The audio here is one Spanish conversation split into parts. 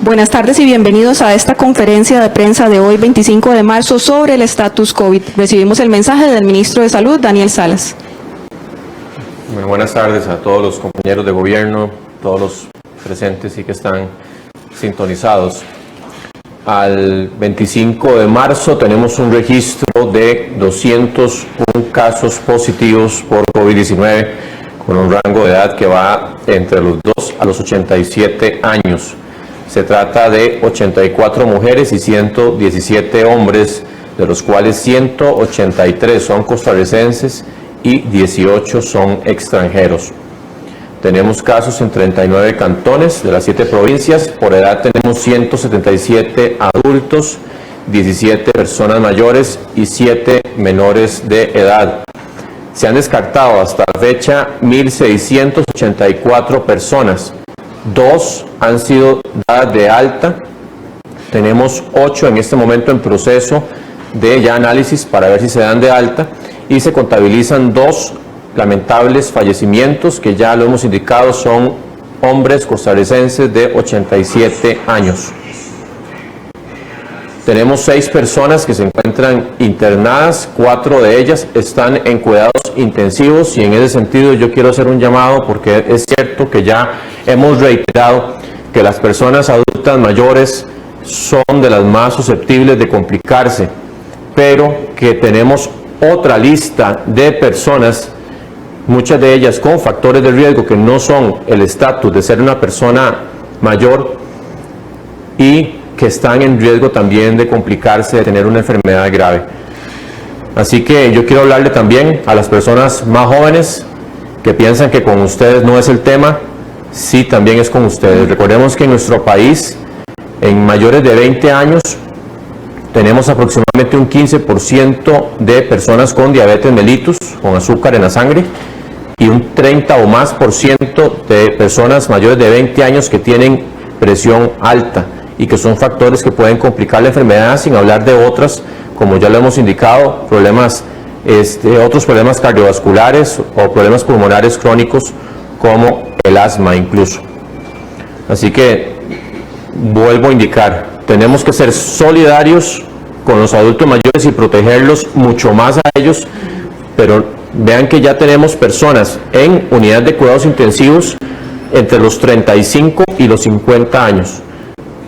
Buenas tardes y bienvenidos a esta conferencia de prensa de hoy, 25 de marzo, sobre el estatus COVID. Recibimos el mensaje del ministro de Salud, Daniel Salas. Muy buenas tardes a todos los compañeros de gobierno, todos los presentes y que están sintonizados. Al 25 de marzo tenemos un registro de 201 casos positivos por COVID-19 con un rango de edad que va entre los 2 a los 87 años. Se trata de 84 mujeres y 117 hombres, de los cuales 183 son costarricenses y 18 son extranjeros. Tenemos casos en 39 cantones de las 7 provincias. Por edad tenemos 177 adultos, 17 personas mayores y 7 menores de edad. Se han descartado hasta la fecha 1.684 personas. 2 han sido dadas de alta. Tenemos 8 en este momento en proceso de ya análisis para ver si se dan de alta. Y se contabilizan 2 lamentables fallecimientos que ya lo hemos indicado, son hombres costarricenses de 87 años. Tenemos 6 personas que se encuentran internadas, 4 de ellas están en cuidados intensivos y en ese sentido yo quiero hacer un llamado porque es cierto que ya hemos reiterado que las personas adultas mayores son de las más susceptibles de complicarse, pero que tenemos otra lista de personas, muchas de ellas con factores de riesgo que no son el estatus de ser una persona mayor y que están en riesgo también de complicarse, de tener una enfermedad grave. Así que yo quiero hablarle también a las personas más jóvenes que piensan que con ustedes no es el tema. Sí, también es con ustedes. Recordemos que en nuestro país, en mayores de 20 años, tenemos aproximadamente un 15% de personas con diabetes mellitus, con azúcar en la sangre, y un 30 o más por ciento de personas mayores de 20 años que tienen presión alta y que son factores que pueden complicar la enfermedad, sin hablar de otras, como ya lo hemos indicado, problemas, otros problemas cardiovasculares o problemas pulmonares crónicos como el asma incluso. Así que vuelvo a indicar, tenemos que ser solidarios con los adultos mayores y protegerlos mucho más a ellos, pero vean que ya tenemos personas en unidades de cuidados intensivos entre los 35 y los 50 años.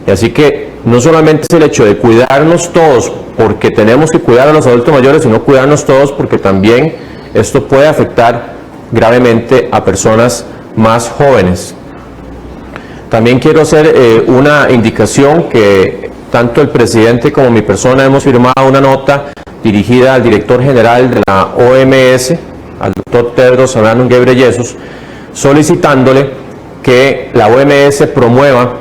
Y así que no solamente es el hecho de cuidarnos todos porque tenemos que cuidar a los adultos mayores, sino cuidarnos todos porque también esto puede afectar gravemente a personas más jóvenes. También quiero hacer una indicación que tanto el presidente como mi persona hemos firmado una nota dirigida al director general de la OMS, al doctor Tedros Adhanom Ghebreyesus, solicitándole que la OMS promueva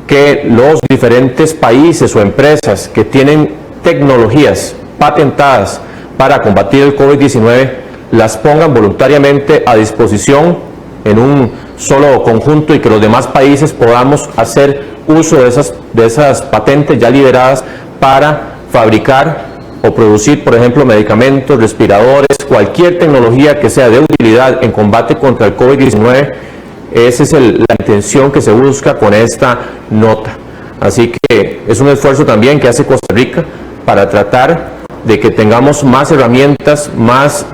que los diferentes países o empresas que tienen tecnologías patentadas para combatir el COVID-19 las pongan voluntariamente a disposición en un solo conjunto y que los demás países podamos hacer uso de esas patentes ya liberadas para fabricar o producir, por ejemplo, medicamentos, respiradores, cualquier tecnología que sea de utilidad en combate contra el COVID-19. Esa es la intención que se busca con esta nota. Así que es un esfuerzo también que hace Costa Rica para tratar de que tengamos más herramientas más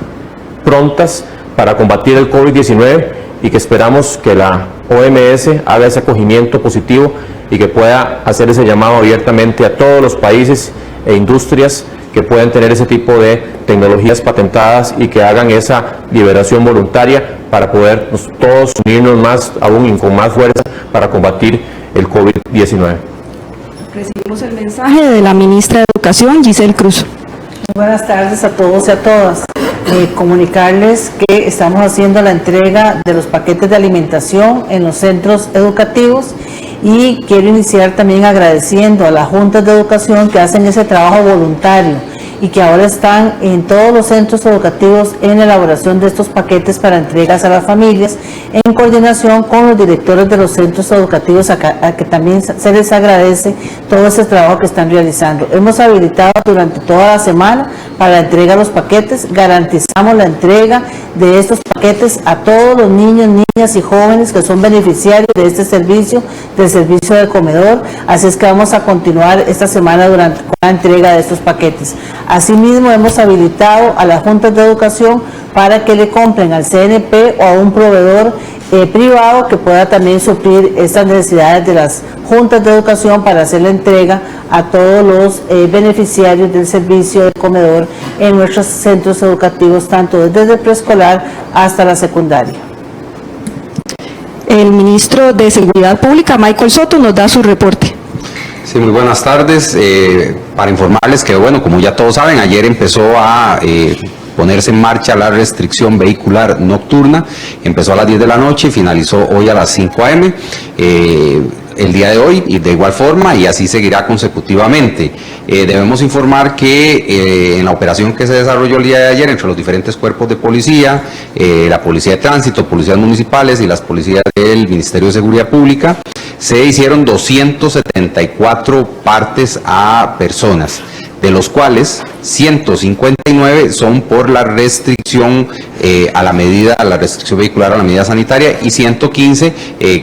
prontas para combatir el COVID-19 y que esperamos que la OMS haga ese acogimiento positivo y que pueda hacer ese llamado abiertamente a todos los países e industrias que pueden tener ese tipo de tecnologías patentadas y que hagan esa liberación voluntaria para poder todos unirnos más aún y con más fuerza para combatir el COVID-19. Recibimos el mensaje de la ministra de Educación, Giselle Cruz. Buenas tardes a todos y a todas. Comunicarles que estamos haciendo la entrega de los paquetes de alimentación en los centros educativos y quiero iniciar también agradeciendo a las juntas de educación que hacen ese trabajo voluntario y que ahora están en todos los centros educativos en la elaboración de estos paquetes para entregas a las familias en coordinación con los directores de los centros educativos, a que también se les agradece todo ese trabajo que están realizando. Hemos habilitado durante toda la semana para la entrega de los paquetes. Garantizamos la entrega de estos paquetes a todos los niños, niñas y jóvenes que son beneficiarios de este servicio, del servicio de comedor. Así es que vamos a continuar esta semana con la entrega de estos paquetes. Asimismo, hemos habilitado a las juntas de educación para que le compren al CNP o a un proveedor privado que pueda también suplir estas necesidades de las juntas de educación para hacer la entrega a todos los beneficiarios del servicio de comedor en nuestros centros educativos, tanto desde el preescolar hasta la secundaria. El ministro de Seguridad Pública, Michael Soto, nos da su reporte. Sí, muy buenas tardes. Para informarles que, bueno, como ya todos saben, ayer empezó a ponerse en marcha la restricción vehicular nocturna. Empezó a las 10 de la noche y finalizó hoy a las 5 a.m. El día de hoy, y de igual forma, y así seguirá consecutivamente. Debemos informar que en la operación que se desarrolló el día de ayer entre los diferentes cuerpos de policía, la Policía de Tránsito, policías municipales y las policías del Ministerio de Seguridad Pública, se hicieron 274 partes a personas, de los cuales 159 son por la restricción a la restricción vehicular a la medida sanitaria, y 115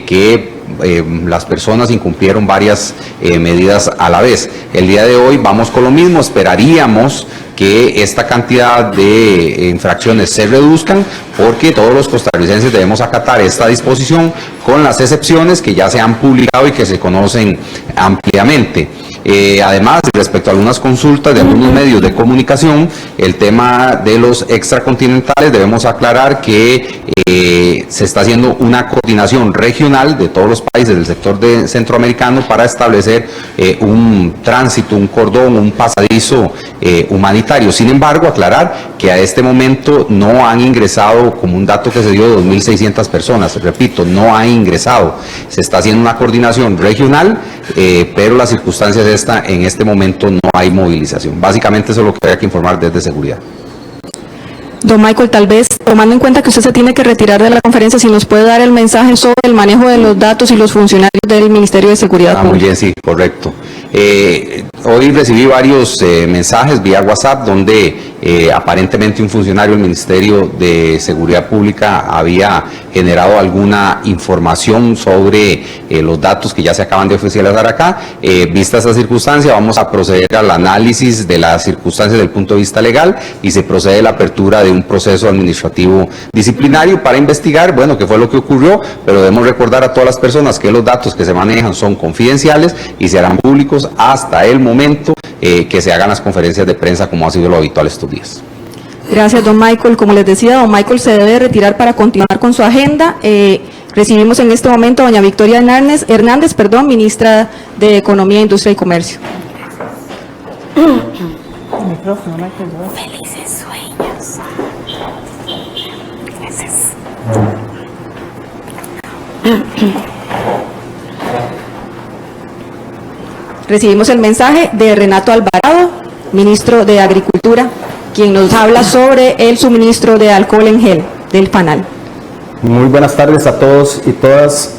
que las personas incumplieron varias medidas a la vez. El día de hoy vamos con lo mismo. Esperaríamos que esta cantidad de infracciones se reduzcan, porque todos los costarricenses debemos acatar esta disposición, con las excepciones que ya se han publicado y que se conocen ampliamente. Además, respecto a algunas consultas de algunos medios de comunicación, el tema de los extracontinentales, debemos aclarar que se está haciendo una coordinación regional de todos los países del sector centroamericano para establecer un tránsito, un cordón, un pasadizo humanitario. Sin embargo, aclarar que a este momento no han ingresado, como un dato que se dio de 2.600 personas, repito, no han ingresado. Se está haciendo una coordinación regional, pero las circunstancias en este momento no hay movilización. Básicamente eso es lo que hay que informar desde seguridad. Don Michael, tal vez, tomando en cuenta que usted se tiene que retirar de la conferencia, si nos puede dar el mensaje sobre el manejo de los datos y los funcionarios del Ministerio de Seguridad Pública. Muy bien, sí, correcto. Hoy recibí varios mensajes vía WhatsApp donde aparentemente un funcionario del Ministerio de Seguridad Pública había generado alguna información sobre los datos que ya se acaban de oficializar acá. Vista esta circunstancia, vamos a proceder al análisis de las circunstancias desde el punto de vista legal, y se procede a la apertura de un proceso administrativo disciplinario para investigar, bueno, qué fue lo que ocurrió, pero debemos recordar a todas las personas que los datos que se manejan son confidenciales y se harán públicos hasta el momento que se hagan las conferencias de prensa, como ha sido lo habitual estos días. Gracias, don Michael. Como les decía, don Michael se debe retirar para continuar con su agenda. Recibimos en este momento a doña Victoria Hernández, ministra de Economía, Industria y Comercio. Felices sueños. Gracias. Recibimos el mensaje de Renato Alvarado, ministro de Agricultura, quien nos habla sobre el suministro de alcohol en gel del FANAL. Muy buenas tardes a todos y todas.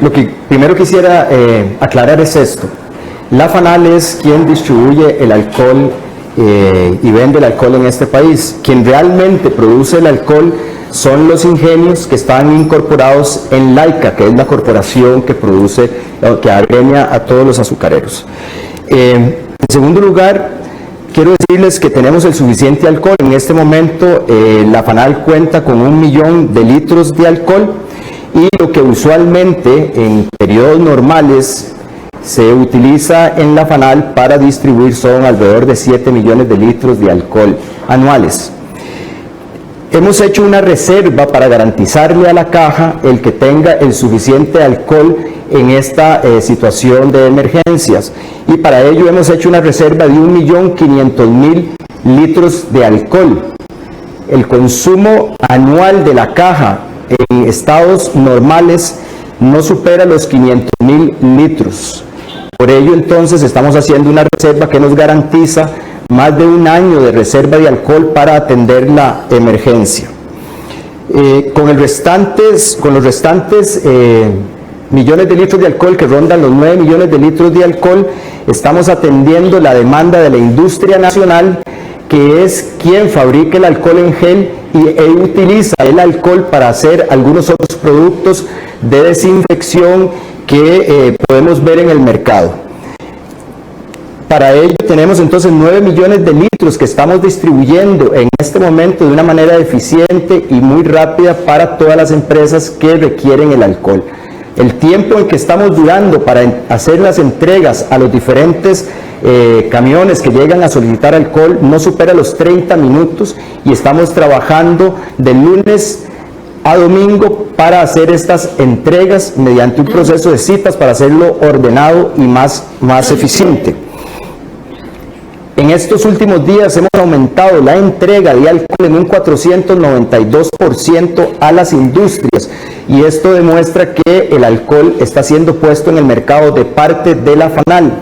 Lo que primero quisiera aclarar es esto. La FANAL es quien distribuye el alcohol y vende el alcohol en este país. Quien realmente produce el alcohol son los ingenios que están incorporados en Laica, que es la corporación que produce, que agremia a todos los azucareros. En segundo lugar, quiero decirles que tenemos el suficiente alcohol. En este momento la FANAL cuenta con 1 millón de litros de alcohol, y lo que usualmente en periodos normales se utiliza en la FANAL para distribuir son alrededor de 7 millones de litros de alcohol anuales. Hemos hecho una reserva para garantizarle a la caja el que tenga el suficiente alcohol en esta situación de emergencias, y para ello hemos hecho una reserva de 1.500.000 litros de alcohol. El consumo anual de la caja en estados normales no supera los 500.000 litros. Por ello, entonces, estamos haciendo una reserva que nos garantiza más de 1 año de reserva de alcohol para atender la emergencia. Con los restantes millones de litros de alcohol, que rondan los 9 millones de litros de alcohol. Estamos atendiendo la demanda de la industria nacional, que es quien fabrica el alcohol en gel e utiliza el alcohol para hacer algunos otros productos de desinfección que podemos ver en el mercado. Para ello tenemos entonces 9 millones de litros que estamos distribuyendo en este momento de una manera eficiente y muy rápida para todas las empresas que requieren el alcohol. El tiempo en que estamos durando para hacer las entregas a los diferentes camiones que llegan a solicitar alcohol no supera los 30 minutos y estamos trabajando de lunes a domingo para hacer estas entregas mediante un proceso de citas para hacerlo ordenado y más eficiente. En estos últimos días hemos aumentado la entrega de alcohol en un 492% a las industrias, y esto demuestra que el alcohol está siendo puesto en el mercado de parte de la FANAL.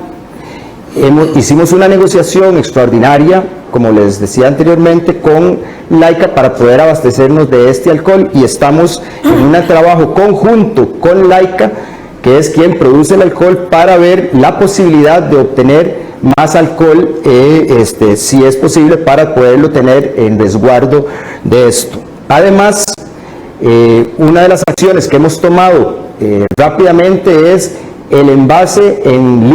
Hicimos una negociación extraordinaria, como les decía anteriormente, con Laica para poder abastecernos de este alcohol, y estamos en un trabajo conjunto con Laica, que es quien produce el alcohol, para ver la posibilidad de obtener más alcohol, si es posible, para poderlo tener en resguardo de esto. Además, una de las acciones que hemos tomado rápidamente es el envase en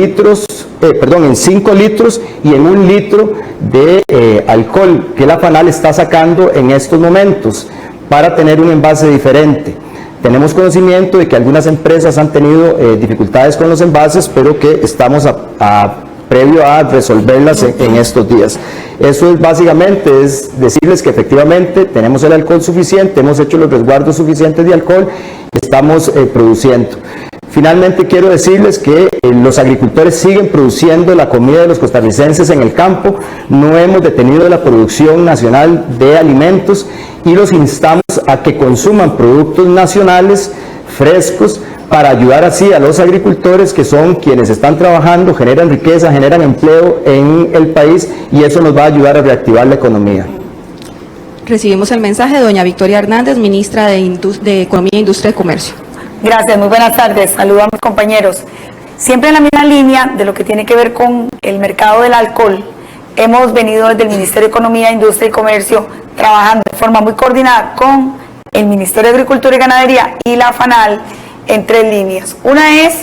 5 litros y en 1 litro de alcohol que la FANAL está sacando en estos momentos para tener un envase diferente. Tenemos conocimiento de que algunas empresas han tenido dificultades con los envases, pero que estamos previo a resolverlas en estos días. Eso es básicamente, es decirles que efectivamente tenemos el alcohol suficiente, hemos hecho los resguardos suficientes de alcohol y estamos produciendo. Finalmente quiero decirles que los agricultores siguen produciendo la comida de los costarricenses en el campo, no hemos detenido la producción nacional de alimentos y los instamos a que consuman productos nacionales frescos para ayudar así a los agricultores, que son quienes están trabajando, generan riqueza, generan empleo en el país, y eso nos va a ayudar a reactivar la economía. Recibimos el mensaje de doña Victoria Hernández, ministra de Economía, Industria y Comercio. Gracias, muy buenas tardes. Saludos a mis compañeros. Siempre en la misma línea de lo que tiene que ver con el mercado del alcohol, hemos venido desde el Ministerio de Economía, Industria y Comercio trabajando de forma muy coordinada con el Ministerio de Agricultura y Ganadería y la FANAL en 3 líneas. Una es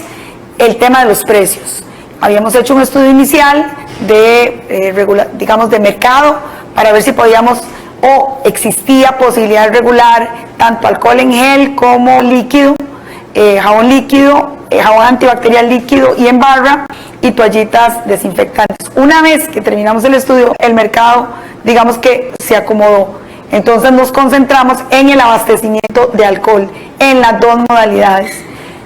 el tema de los precios. Habíamos hecho un estudio inicial de mercado para ver si podíamos o existía posibilidad de regular tanto alcohol en gel como líquido, jabón líquido, jabón antibacterial líquido y en barra, y toallitas desinfectantes. Una vez que terminamos el estudio, el mercado, digamos que se acomodó. Entonces nos concentramos en el abastecimiento de alcohol en las 2 modalidades.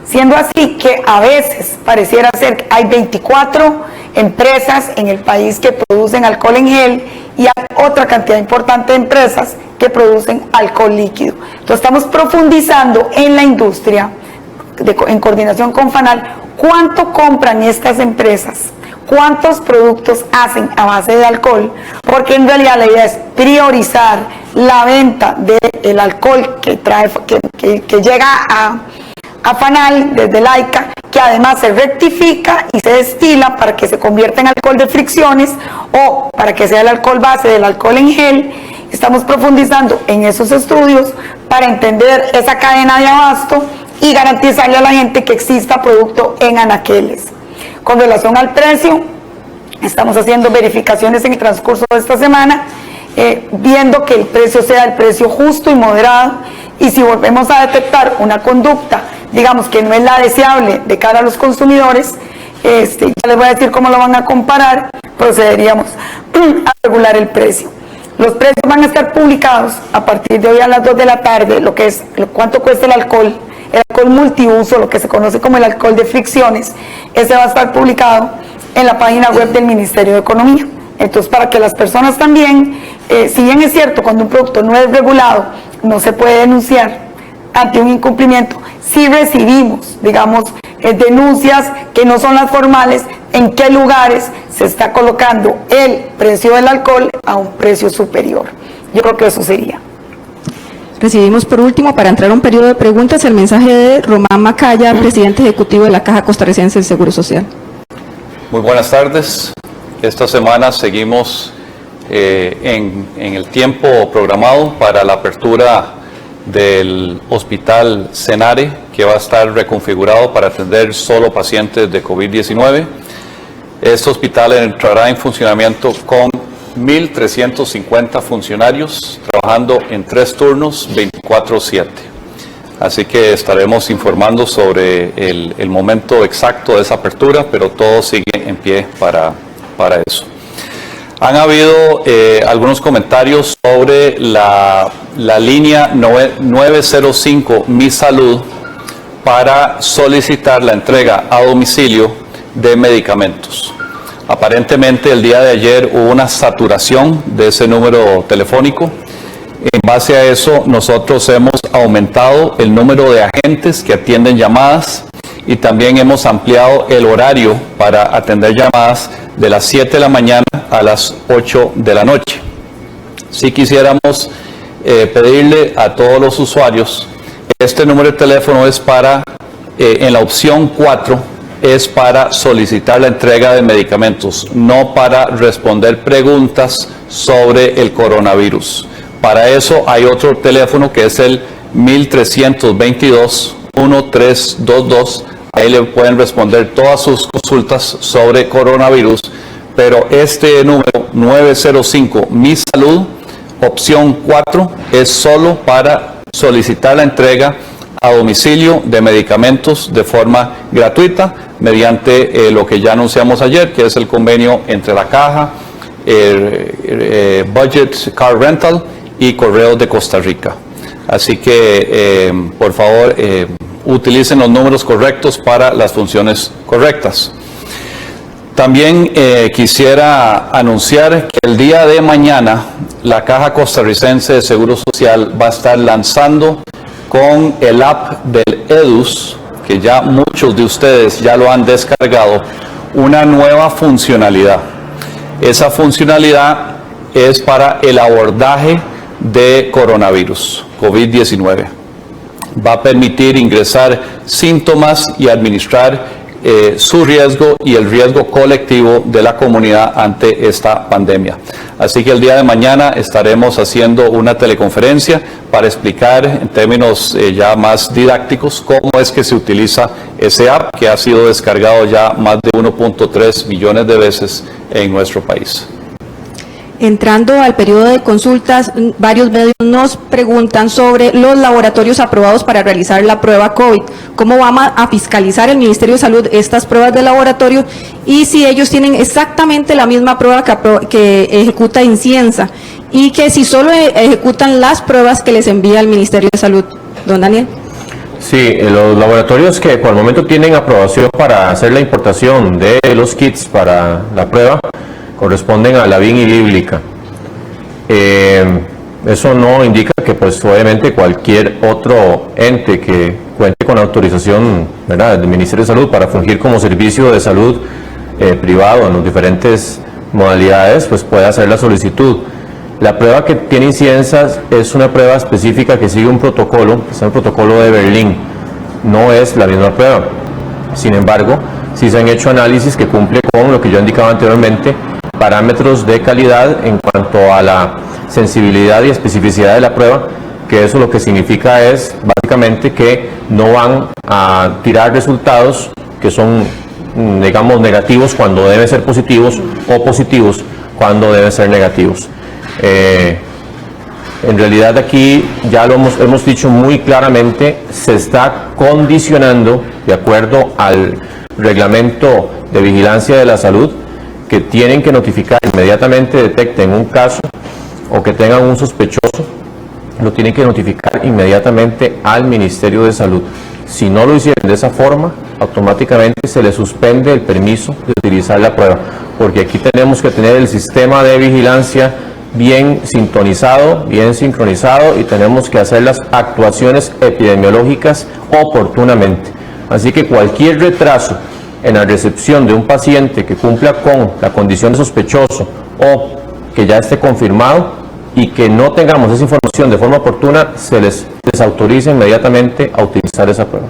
Siendo así que a veces pareciera ser que hay 24 empresas en el país que producen alcohol en gel y hay otra cantidad importante de empresas que producen alcohol líquido. Entonces estamos profundizando en la industria, en coordinación con FANAL, cuánto compran estas empresas, cuántos productos hacen a base de alcohol, porque en realidad la idea es priorizar la venta del alcohol que llega a FANAL desde Laica, que además se rectifica y se destila para que se convierta en alcohol de fricciones o para que sea el alcohol base del alcohol en gel. Estamos profundizando en esos estudios para entender esa cadena de abasto y garantizarle a la gente que exista producto en anaqueles. Con relación al precio, estamos haciendo verificaciones en el transcurso de esta semana, viendo que el precio sea el precio justo y moderado, y si volvemos a detectar una conducta, digamos que no es la deseable de cara a los consumidores, ya les voy a decir cómo lo van a comparar, procederíamos a regular el precio. Los precios van a estar publicados a partir de hoy a las 2 de la tarde, lo que es cuánto cuesta el alcohol multiuso, lo que se conoce como el alcohol de fricciones. Ese va a estar publicado en la página web del Ministerio de Economía. Entonces, para que las personas también, si bien es cierto, cuando un producto no es regulado, no se puede denunciar ante un incumplimiento, si recibimos, digamos, denuncias que no son las formales, en qué lugares se está colocando el precio del alcohol a un precio superior. Yo creo que eso sería. Recibimos por último, para entrar a un periodo de preguntas, el mensaje de Román Macaya, presidente ejecutivo de la Caja Costarricense del Seguro Social. Muy buenas tardes. Esta semana seguimos en el tiempo programado para la apertura del Hospital Senare, que va a estar reconfigurado para atender solo pacientes de COVID-19. Este hospital entrará en funcionamiento con 1.350 funcionarios trabajando en 3 turnos 24/7. Así que estaremos informando sobre el momento exacto de esa apertura, pero todo sigue en pie para eso. Han habido algunos comentarios sobre la línea 905 Mi Salud para solicitar la entrega a domicilio de medicamentos. Aparentemente el día de ayer hubo una saturación de ese número telefónico. En base a eso, nosotros hemos aumentado el número de agentes que atienden llamadas y también hemos ampliado el horario para atender llamadas de las 7 de la mañana a las 8 de la noche. Si quisiéramos pedirle a todos los usuarios, este número de teléfono es para, en la opción 4, es para solicitar la entrega de medicamentos, no para responder preguntas sobre el coronavirus. Para eso hay otro teléfono que es el 1322-1322. Ahí le pueden responder todas sus consultas sobre coronavirus. Pero este número 905 Mi Salud, opción 4, es solo para solicitar la entrega a domicilio de medicamentos de forma gratuita mediante lo que ya anunciamos ayer, que es el convenio entre la Caja, Budget Car Rental y Correos de Costa Rica. Así que, por favor, utilicen los números correctos para las funciones correctas. También quisiera anunciar que el día de mañana la Caja Costarricense de Seguro Social va a estar lanzando con el app del EDUS, que ya muchos de ustedes ya lo han descargado, una nueva funcionalidad. Esa funcionalidad es para el abordaje de coronavirus, COVID-19. Va a permitir ingresar síntomas y administrar su riesgo y el riesgo colectivo de la comunidad ante esta pandemia. Así que el día de mañana estaremos haciendo una teleconferencia para explicar en términos ya más didácticos cómo es que se utiliza ese app que ha sido descargado ya más de 1.3 millones de veces en nuestro país. Entrando al periodo de consultas, varios medios nos preguntan sobre los laboratorios aprobados para realizar la prueba COVID. ¿Cómo va a fiscalizar el Ministerio de Salud estas pruebas de laboratorio? Y si ellos tienen exactamente la misma prueba que ejecuta Inciensa. Y que si solo ejecutan las pruebas que les envía el Ministerio de Salud. Don Daniel. Sí, los laboratorios que por el momento tienen aprobación para hacer la importación de los kits para la prueba corresponden a la BIN y Bíblica. Eso no indica que pues obviamente cualquier otro ente que cuente con autorización, ¿verdad?, del Ministerio de Salud para fungir como servicio de salud privado en las diferentes modalidades, pues puede hacer la solicitud. La prueba que tiene Inciensa es una prueba específica que sigue un protocolo, es el protocolo de Berlín, no es la misma prueba. Sin embargo, sí se han hecho análisis que cumple con lo que yo indicaba anteriormente, parámetros de calidad en cuanto a la sensibilidad y especificidad de la prueba, que eso lo que significa es básicamente que no van a tirar resultados que son, digamos, negativos cuando deben ser positivos o positivos cuando deben ser negativos. En realidad aquí ya lo hemos dicho muy claramente, se está condicionando de acuerdo al reglamento de vigilancia de la salud que tienen que notificar inmediatamente detecten un caso o que tengan un sospechoso, lo tienen que notificar inmediatamente al Ministerio de Salud. Si no lo hicieron de esa forma, automáticamente se les suspende el permiso de utilizar la prueba, porque aquí tenemos que tener el sistema de vigilancia bien sintonizado, bien sincronizado y tenemos que hacer las actuaciones epidemiológicas oportunamente. Así que cualquier retraso en la recepción de un paciente que cumpla con la condición de sospechoso o que ya esté confirmado, y que no tengamos esa información de forma oportuna, se les desautoriza inmediatamente a utilizar esa prueba.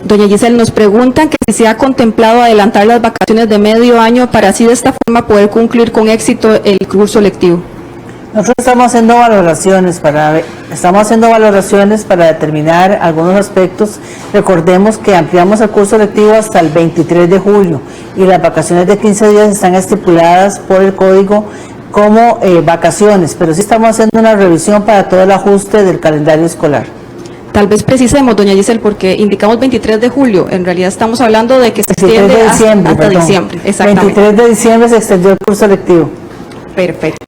Doña Giselle, nos preguntan que si se ha contemplado adelantar las vacaciones de medio año para así de esta forma poder concluir con éxito el curso lectivo. Nosotros estamos haciendo valoraciones para determinar algunos aspectos. Recordemos que ampliamos el curso lectivo hasta el 23 de julio y las vacaciones de 15 días están estipuladas por el código como vacaciones, pero sí estamos haciendo una revisión para todo el ajuste del calendario escolar. Tal vez precisemos, doña Giselle, porque indicamos 23 de julio, en realidad estamos hablando de que se extiende hasta diciembre. Exactamente. 23 de diciembre se extendió el curso lectivo. Perfecto.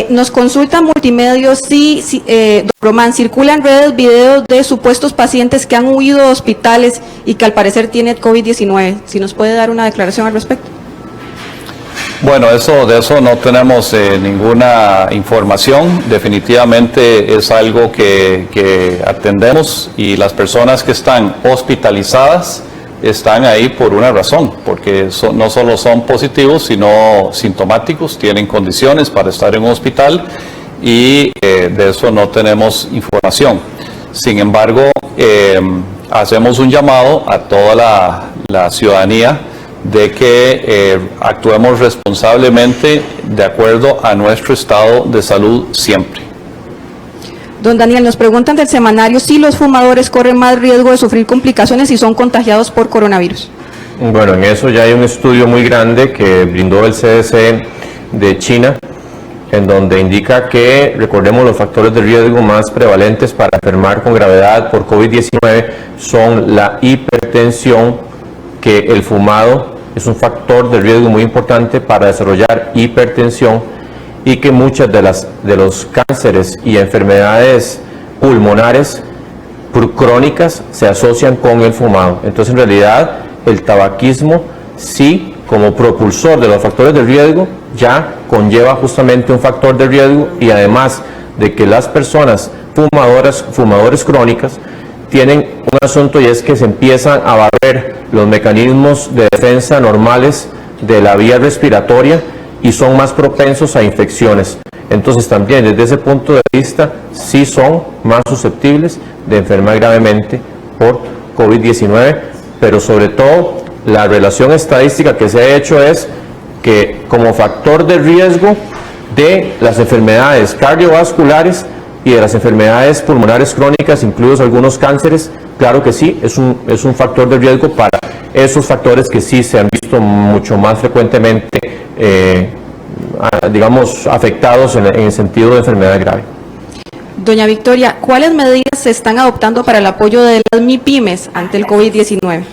Nos consulta Multimedios si don Román, circulan redes videos de supuestos pacientes que han huido de hospitales y que al parecer tienen COVID-19. Si nos puede dar una declaración al respecto. Bueno, de eso no tenemos ninguna información. Definitivamente es algo que atendemos, y las personas que están hospitalizadas están ahí por una razón, porque no solo son positivos, sino sintomáticos, tienen condiciones para estar en un hospital, y de eso no tenemos información. Sin embargo, hacemos un llamado a toda la ciudadanía de que actuemos responsablemente de acuerdo a nuestro estado de salud siempre. Don Daniel, nos preguntan del semanario si los fumadores corren más riesgo de sufrir complicaciones si son contagiados por coronavirus. Bueno, en eso ya hay un estudio muy grande que brindó el CDC de China, en donde indica que, recordemos, los factores de riesgo más prevalentes para enfermar con gravedad por COVID-19 son la hipertensión, que el fumado es un factor de riesgo muy importante para desarrollar hipertensión, y que muchas de los cánceres y enfermedades pulmonares crónicas se asocian con el fumado. Entonces, en realidad, el tabaquismo sí, como propulsor de los factores de riesgo, ya conlleva justamente un factor de riesgo, y además de que las personas fumadores crónicas, tienen un asunto, y es que se empiezan a barrer los mecanismos de defensa normales de la vía respiratoria y son más propensos a infecciones. Entonces, también desde ese punto de vista sí son más susceptibles de enfermar gravemente por COVID-19, pero sobre todo la relación estadística que se ha hecho es que como factor de riesgo de las enfermedades cardiovasculares y de las enfermedades pulmonares crónicas, incluidos algunos cánceres, claro que sí, es un factor de riesgo para esos factores que sí se han visto mucho más frecuentemente, digamos, afectados en el sentido de enfermedad grave. Doña Victoria, ¿cuáles medidas se están adoptando para el apoyo de las MIPYMES ante el COVID-19?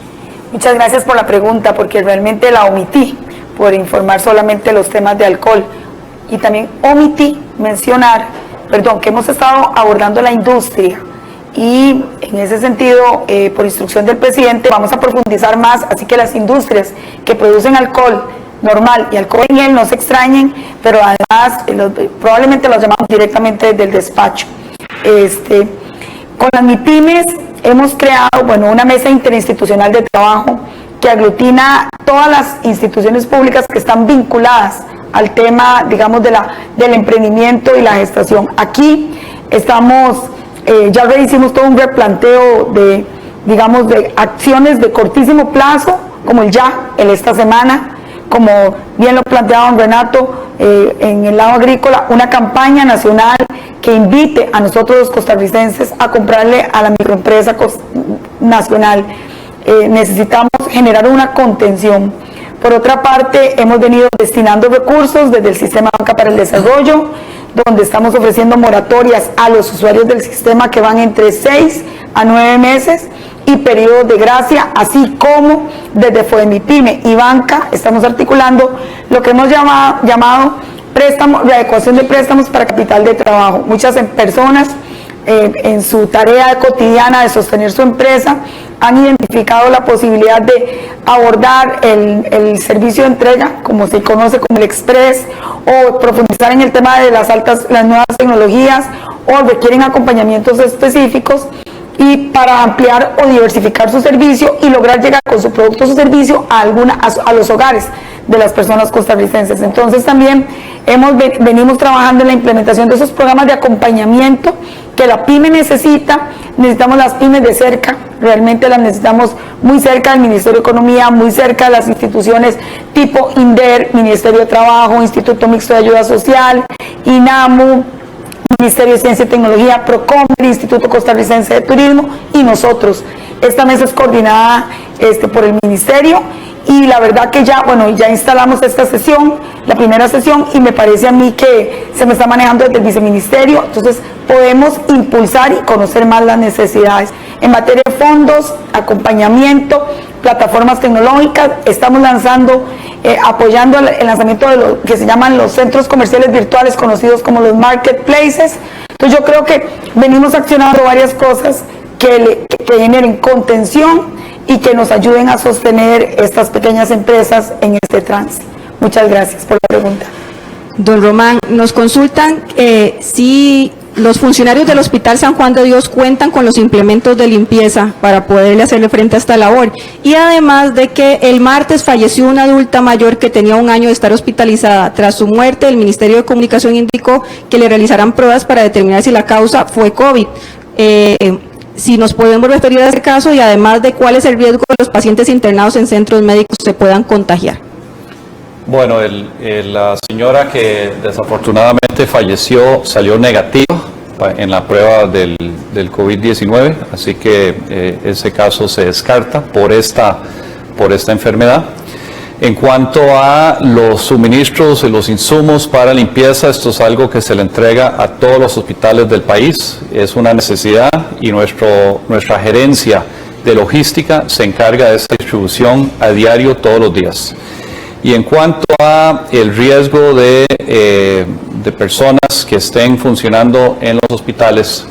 Muchas gracias por la pregunta, porque realmente la omití por informar solamente los temas de alcohol, y también omití mencionar, que hemos estado abordando la industria, y en ese sentido, por instrucción del presidente, vamos a profundizar más, así que las industrias que producen alcohol normal y alcohol en gel no se extrañen, pero además probablemente los llamamos directamente desde el despacho. Con las MIPYMES hemos creado una mesa interinstitucional de trabajo que aglutina todas las instituciones públicas que están vinculadas al tema, digamos, del emprendimiento y la gestación. Aquí estamos, ya hicimos todo un replanteo de acciones de cortísimo plazo, como el esta semana, como bien lo planteaba don Renato, en el lado agrícola, una campaña nacional que invite a nosotros los costarricenses a comprarle a la microempresa nacional. Necesitamos generar una contención. Por otra parte, hemos venido destinando recursos desde el Sistema Banca para el Desarrollo, donde estamos ofreciendo moratorias a los usuarios del sistema que van entre 6 a 9 meses y periodos de gracia, así como desde FODEMIPYME y Banca estamos articulando lo que hemos llamado readecuación de préstamos para capital de trabajo. Muchas personas en su tarea cotidiana de sostener su empresa han identificado la posibilidad de abordar el servicio de entrega, como se conoce como el Express, o profundizar en el tema de las nuevas tecnologías, o requieren acompañamientos específicos, y para ampliar o diversificar su servicio y lograr llegar con su producto o su servicio a los hogares de las personas costarricenses. Entonces también venimos trabajando en la implementación de esos programas de acompañamiento que la pyme necesita. Necesitamos las pymes de cerca, realmente las necesitamos muy cerca del Ministerio de Economía, muy cerca de las instituciones tipo INDER, Ministerio de Trabajo, Instituto Mixto de Ayuda Social, INAMU, Ministerio de Ciencia y Tecnología, PROCOM, Instituto Costarricense de Turismo y nosotros. Esta mesa es coordinada por el Ministerio y la verdad que ya instalamos esta sesión, la primera sesión, y me parece a mí que se me está manejando desde el Viceministerio, entonces podemos impulsar y conocer más las necesidades. En materia de fondos, acompañamiento, plataformas tecnológicas, estamos lanzando, apoyando el lanzamiento de lo que se llaman los centros comerciales virtuales, conocidos como los marketplaces. Entonces yo creo que venimos accionando varias cosas que generen contención y que nos ayuden a sostener estas pequeñas empresas en este trance. Muchas gracias por la pregunta. Don Román, nos consultan si los funcionarios del Hospital San Juan de Dios cuentan con los implementos de limpieza para poderle hacerle frente a esta labor. Y además de que el martes falleció una adulta mayor que tenía 1 año de estar hospitalizada. Tras su muerte, el Ministerio de Comunicación indicó que le realizarán pruebas para determinar si la causa fue COVID. Si nos podemos referir a ese caso y además de cuál es el riesgo de los pacientes internados en centros médicos se puedan contagiar. Bueno, la señora que desafortunadamente falleció salió negativa en la prueba del COVID-19, así que ese caso se descarta por esta enfermedad. En cuanto a los suministros y los insumos para limpieza, esto es algo que se le entrega a todos los hospitales del país, es una necesidad y nuestra gerencia de logística se encarga de esta distribución a diario todos los días. Y en cuanto a el riesgo de personas que estén funcionando en los hospitales,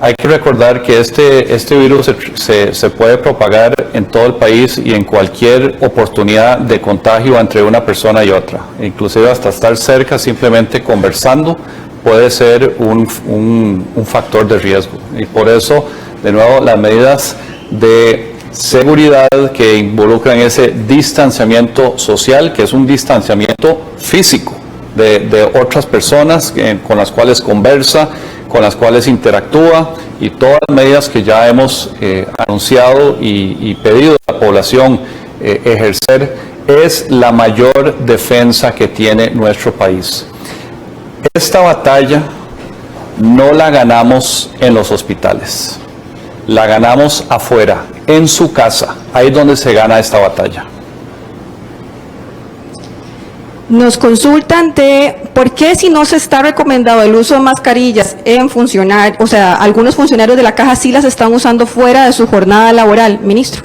hay que recordar que este virus se puede propagar en todo el país y en cualquier oportunidad de contagio entre una persona y otra. Inclusive hasta estar cerca, simplemente conversando, puede ser un factor de riesgo. Y por eso, de nuevo, las medidas de seguridad que involucran ese distanciamiento social, que es un distanciamiento físico de otras personas con las cuales conversa, con las cuales interactúa, y todas las medidas que ya hemos anunciado y pedido a la población ejercer, es la mayor defensa que tiene nuestro país. Esta batalla no la ganamos en los hospitales, la ganamos afuera, en su casa, ahí es donde se gana esta batalla. Nos consultan de por qué si no se está recomendado el uso de mascarillas en algunos funcionarios de la Caja sí las están usando fuera de su jornada laboral, ministro.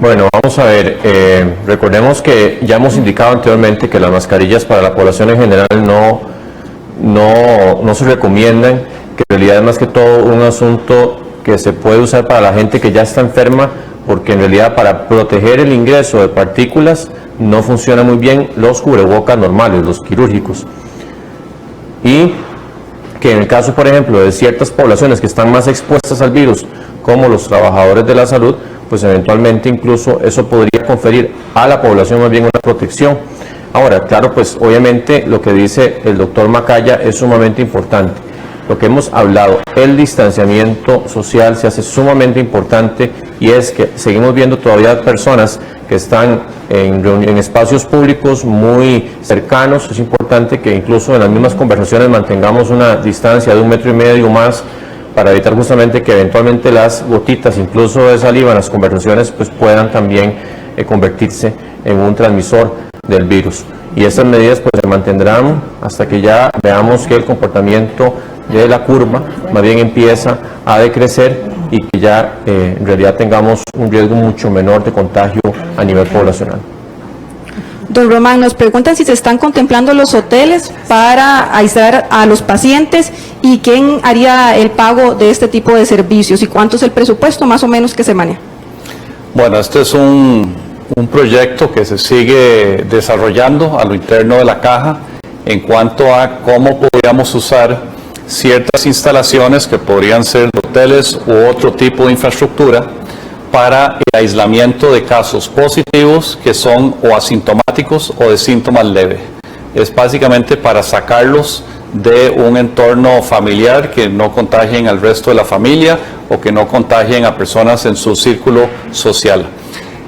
Bueno, vamos a ver, recordemos que ya hemos indicado anteriormente que las mascarillas para la población en general no se recomiendan, que en realidad es más que todo un asunto que se puede usar para la gente que ya está enferma, porque en realidad para proteger el ingreso de partículas no funciona muy bien los cubrebocas normales, los quirúrgicos. Y que en el caso, por ejemplo, de ciertas poblaciones que están más expuestas al virus, como los trabajadores de la salud, pues eventualmente incluso eso podría conferir a la población más bien una protección. Ahora, claro, pues obviamente lo que dice el doctor Macaya es sumamente importante. Lo que hemos hablado, el distanciamiento social se hace sumamente importante, y es que seguimos viendo todavía personas que están en espacios públicos muy cercanos. Es importante que incluso en las mismas conversaciones mantengamos una distancia de 1,5 metros más, para evitar justamente que eventualmente las gotitas, incluso de saliva en las conversaciones, pues puedan también convertirse en un transmisor del virus. Y estas medidas pues se mantendrán hasta que ya veamos que el comportamiento de la curva más bien empieza a decrecer y que ya en realidad tengamos un riesgo mucho menor de contagio a nivel poblacional. Don Román, nos preguntan si se están contemplando los hoteles para aislar a los pacientes y quién haría el pago de este tipo de servicios y cuánto es el presupuesto más o menos que se maneja. Bueno, este es un proyecto que se sigue desarrollando a lo interno de la Caja en cuanto a cómo podríamos usar ciertas instalaciones que podrían ser de hoteles u otro tipo de infraestructura para el aislamiento de casos positivos que son o asintomáticos o de síntomas leves. Es básicamente para sacarlos de un entorno familiar, que no contagien al resto de la familia o que no contagien a personas en su círculo social.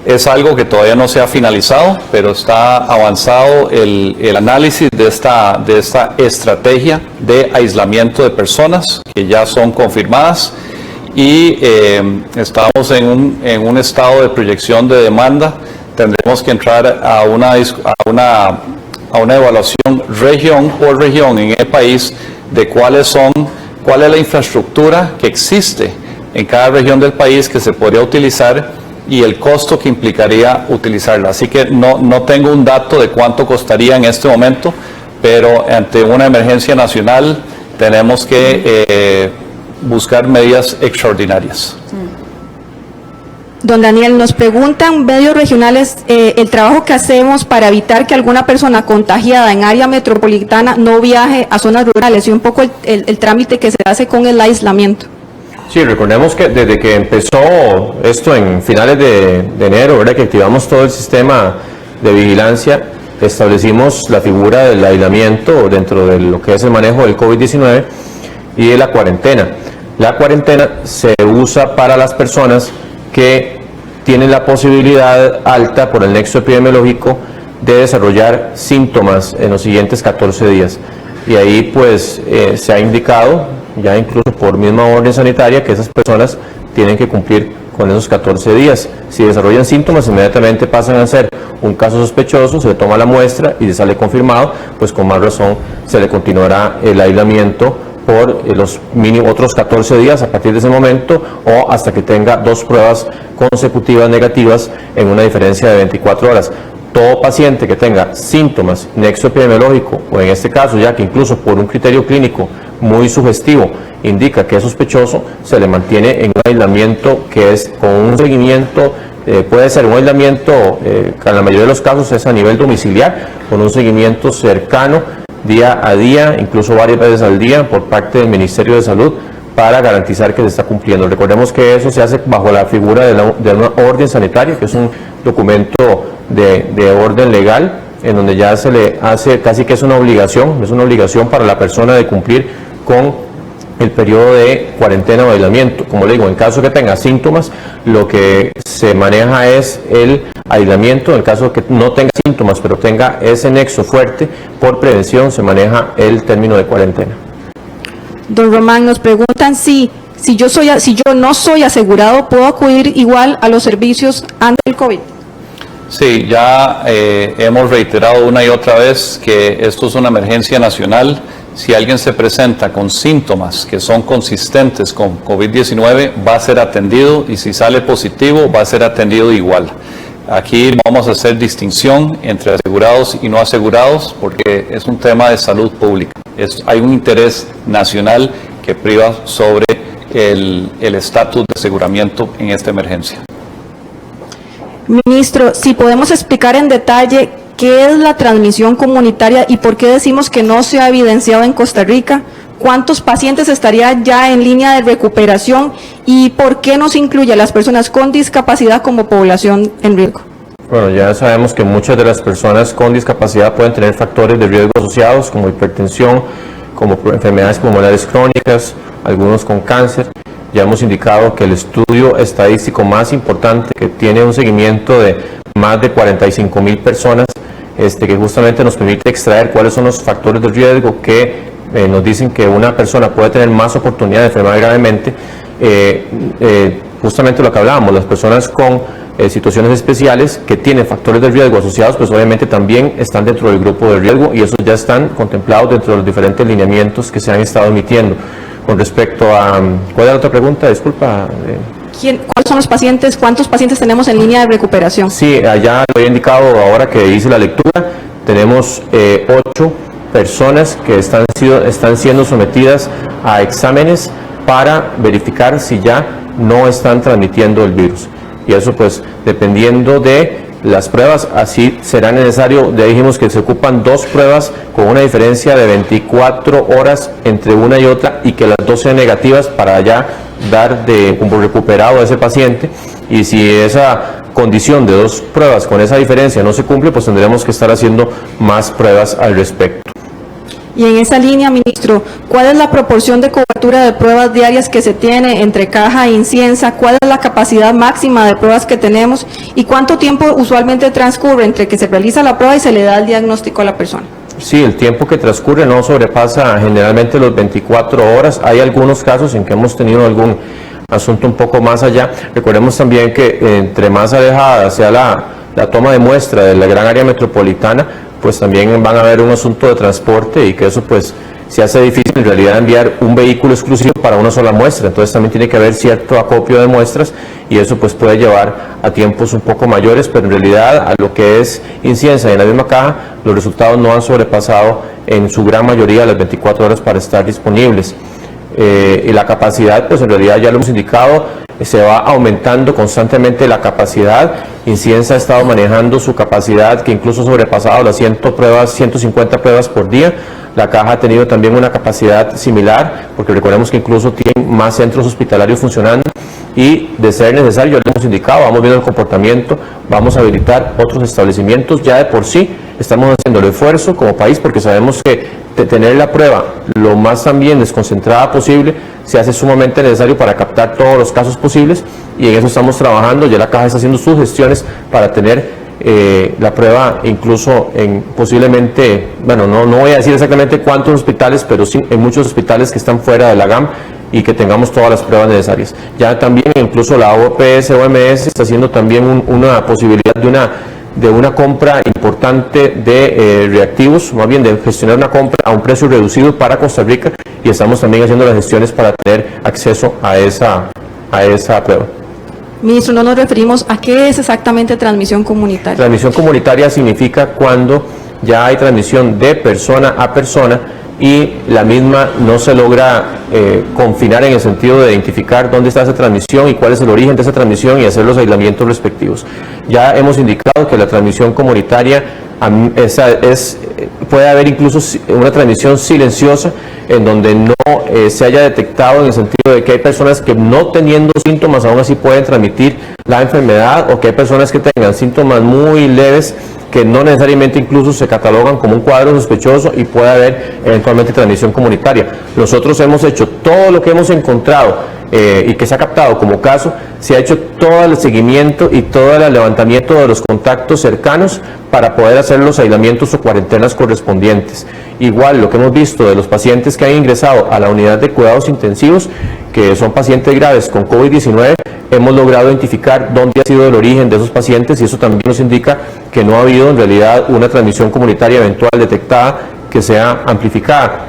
Es algo que todavía no se ha finalizado, pero está avanzado el análisis de esta estrategia de aislamiento de personas que ya son confirmadas, y estamos en un estado de proyección de demanda. Tendremos que entrar a una evaluación región por región en el país de cuál es la infraestructura que existe en cada región del país que se podría utilizar y el costo que implicaría utilizarla. Así que no tengo un dato de cuánto costaría en este momento, pero ante una emergencia nacional tenemos que buscar medidas extraordinarias. Don Daniel, nos preguntan medios regionales el trabajo que hacemos para evitar que alguna persona contagiada en área metropolitana no viaje a zonas rurales y un poco el trámite que se hace con el aislamiento. Sí, recordemos que desde que empezó esto en finales de enero, ¿verdad?, que activamos todo el sistema de vigilancia, establecimos la figura del aislamiento dentro de lo que es el manejo del COVID-19 y de la cuarentena. La cuarentena se usa para las personas que tienen la posibilidad alta por el nexo epidemiológico de desarrollar síntomas en los siguientes 14 días. Y ahí pues se ha indicado, ya incluso por misma orden sanitaria, que esas personas tienen que cumplir con esos 14 días. Si desarrollan síntomas, inmediatamente pasan a ser un caso sospechoso, se le toma la muestra y si sale confirmado, pues con más razón se le continuará el aislamiento por los mínimos otros 14 días a partir de ese momento, o hasta que tenga 2 pruebas consecutivas negativas en una diferencia de 24 horas. Todo paciente que tenga síntomas, nexo epidemiológico, o en este caso ya que incluso por un criterio clínico muy sugestivo indica que es sospechoso, se le mantiene en un aislamiento que es con un seguimiento, puede ser un aislamiento, que en la mayoría de los casos es a nivel domiciliar, con un seguimiento cercano, día a día, incluso varias veces al día, por parte del Ministerio de Salud, para garantizar que se está cumpliendo. Recordemos que eso se hace bajo la figura de una orden sanitaria, que es un documento de orden legal, en donde ya se le hace casi que es una obligación para la persona de cumplir con el periodo de cuarentena o aislamiento. Como le digo, en caso que tenga síntomas, lo que se maneja es el aislamiento. En el caso que no tenga síntomas, pero tenga ese nexo fuerte, por prevención se maneja el término de cuarentena. Don Román, nos preguntan si yo no soy asegurado, ¿puedo acudir igual a los servicios ante el COVID? Sí, ya hemos reiterado una y otra vez que esto es una emergencia nacional. Si alguien se presenta con síntomas que son consistentes con COVID-19, va a ser atendido, y si sale positivo, va a ser atendido igual. Aquí vamos a hacer distinción entre asegurados y no asegurados, porque es un tema de salud pública. Hay un interés nacional que priva sobre el estatus de aseguramiento en esta emergencia. Ministro, si podemos explicar en detalle qué es la transmisión comunitaria y por qué decimos que no se ha evidenciado en Costa Rica, cuántos pacientes estarían ya en línea de recuperación y por qué no se incluye a las personas con discapacidad como población en riesgo. Bueno, ya sabemos que muchas de las personas con discapacidad pueden tener factores de riesgo asociados, como hipertensión, como enfermedades pulmonares crónicas, algunos con cáncer. Ya hemos indicado que el estudio estadístico más importante, que tiene un seguimiento de más de 45,000 personas, que justamente nos permite extraer cuáles son los factores de riesgo que nos dicen que una persona puede tener más oportunidad de enfermar gravemente. Justamente lo que hablábamos, las personas con situaciones especiales que tienen factores de riesgo asociados, pues obviamente también están dentro del grupo de riesgo, y esos ya están contemplados dentro de los diferentes lineamientos que se han estado emitiendo. Con respecto a... ¿Cuál es la otra pregunta? Disculpa. ¿Cuáles son los pacientes? ¿Cuántos pacientes tenemos en línea de recuperación? Sí, allá lo he indicado ahora que hice la lectura. Tenemos 8 personas que están siendo sometidas a exámenes para verificar si ya no están transmitiendo el virus. Y eso pues dependiendo de las pruebas, así será necesario. Ya dijimos que se ocupan 2 pruebas con una diferencia de 24 horas entre una y otra, y que las 2 sean negativas para ya dar como recuperado a ese paciente, y si esa condición de 2 pruebas con esa diferencia no se cumple, pues tendremos que estar haciendo más pruebas al respecto. Y en esa línea, ministro, ¿cuál es la proporción de cobertura de pruebas diarias que se tiene entre Caja e Inciensa? ¿Cuál es la capacidad máxima de pruebas que tenemos? ¿Y cuánto tiempo usualmente transcurre entre que se realiza la prueba y se le da el diagnóstico a la persona? Sí, el tiempo que transcurre no sobrepasa generalmente los 24 horas. Hay algunos casos en que hemos tenido algún asunto un poco más allá. Recordemos también que entre más alejada sea la toma de muestra de la gran área metropolitana, pues también van a haber un asunto de transporte, y que eso pues se hace difícil en realidad enviar un vehículo exclusivo para una sola muestra. Entonces también tiene que haber cierto acopio de muestras, y eso pues puede llevar a tiempos un poco mayores, pero en realidad a lo que es Inciensa y en la misma Caja, los resultados no han sobrepasado en su gran mayoría las 24 horas para estar disponibles. Y la capacidad, pues en realidad ya lo hemos indicado, se va aumentando constantemente la capacidad. Inciensa ha estado manejando su capacidad, que incluso ha sobrepasado las 150 pruebas por día. La Caja ha tenido también una capacidad similar, porque recordemos que incluso tienen más centros hospitalarios funcionando, y de ser necesario, ya lo hemos indicado, vamos viendo el comportamiento, vamos a habilitar otros establecimientos. Ya de por sí estamos haciendo el esfuerzo como país, porque sabemos que tener la prueba lo más también desconcentrada posible se hace sumamente necesario para captar todos los casos posibles, y en eso estamos trabajando. Ya la Caja está haciendo sus gestiones para tener la prueba incluso en posiblemente, bueno, no voy a decir exactamente cuántos hospitales, pero sí en muchos hospitales que están fuera de la GAM, y que tengamos todas las pruebas necesarias. Ya también incluso la OPS está haciendo también una posibilidad de una compra importante de reactivos, más bien de gestionar una compra a un precio reducido para Costa Rica, y estamos también haciendo las gestiones para tener acceso a esa prueba. Ministro, no nos referimos a qué es exactamente transmisión comunitaria. Transmisión comunitaria significa cuando ya hay transmisión de persona a persona y la misma no se logra confinar en el sentido de identificar dónde está esa transmisión y cuál es el origen de esa transmisión y hacer los aislamientos respectivos. Ya hemos indicado que la transmisión comunitaria puede haber incluso una transmisión silenciosa en donde no se haya detectado, en el sentido de que hay personas que no teniendo síntomas aún así pueden transmitir la enfermedad, o que hay personas que tengan síntomas muy leves que no necesariamente incluso se catalogan como un cuadro sospechoso y puede haber eventualmente transmisión comunitaria. Nosotros hemos hecho todo lo que hemos encontrado y que se ha captado como caso, se ha hecho todo el seguimiento y todo el levantamiento de los contactos cercanos para poder hacer los aislamientos o cuarentenas correspondientes. Igual lo que hemos visto de los pacientes que han ingresado a la unidad de cuidados intensivos, que son pacientes graves con COVID-19, hemos logrado identificar dónde ha sido el origen de esos pacientes, y eso también nos indica que no ha habido en realidad una transmisión comunitaria eventual detectada que sea amplificada,